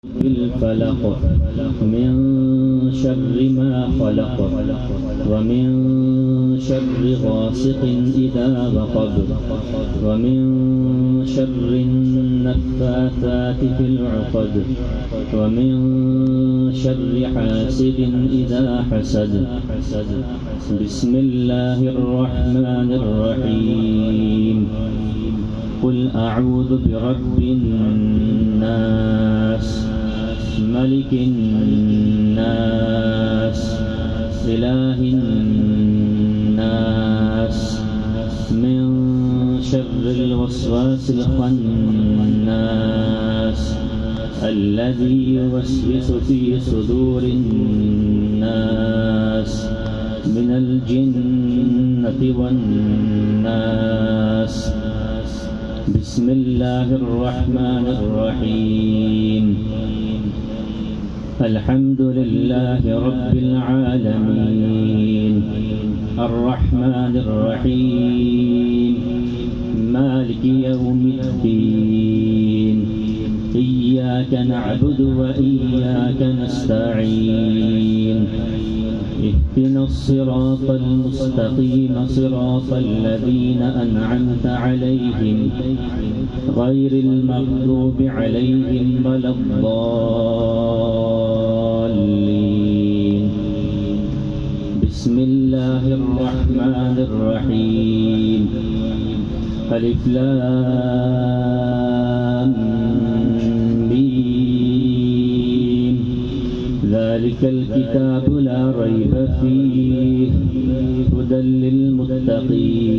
بالفلق من شر ما خلق ومن شر غاسق إذا وقب ومن شر النفاثات في العقد ومن شر حاسد إذا حسد. بسم الله الرحمن الرحيم. قل أعوذ برب الناس ملك الناس إله الناس من شر الوسواس الخناس الذي يوسوس في صدور الناس من الجنة والناس. بسم الله الرحمن الرحيم. الحمد لله رب العالمين الرحمن الرحيم مالك يوم الدين. إياك نعبد وإياك نستعين. اهدنا الصراط المستقيم صراط الذين أنعمت عليهم غير المغضوب عليهم ولا الضالين. بسم الله الرحمن الرحيم. ألف لام ميم. ذلك الكتاب لا ريب فيه هدى للمتقين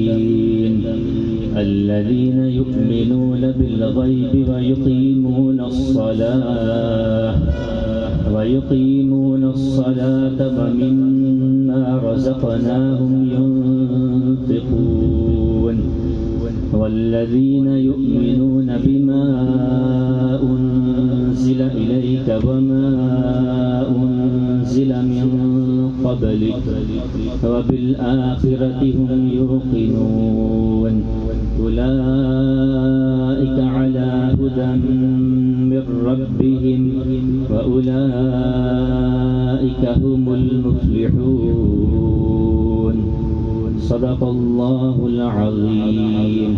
الذين يؤمنون بالغيب ويقيمون الصلاة ومما رزقناهم ينفقون والذين يؤمنون بما أنزل إليك وما أنزل من قبلك وبالآخرة هم يوقنون. أولئك على هدى من ربهم وأولئك هم المفلحون. صدق الله العظيم.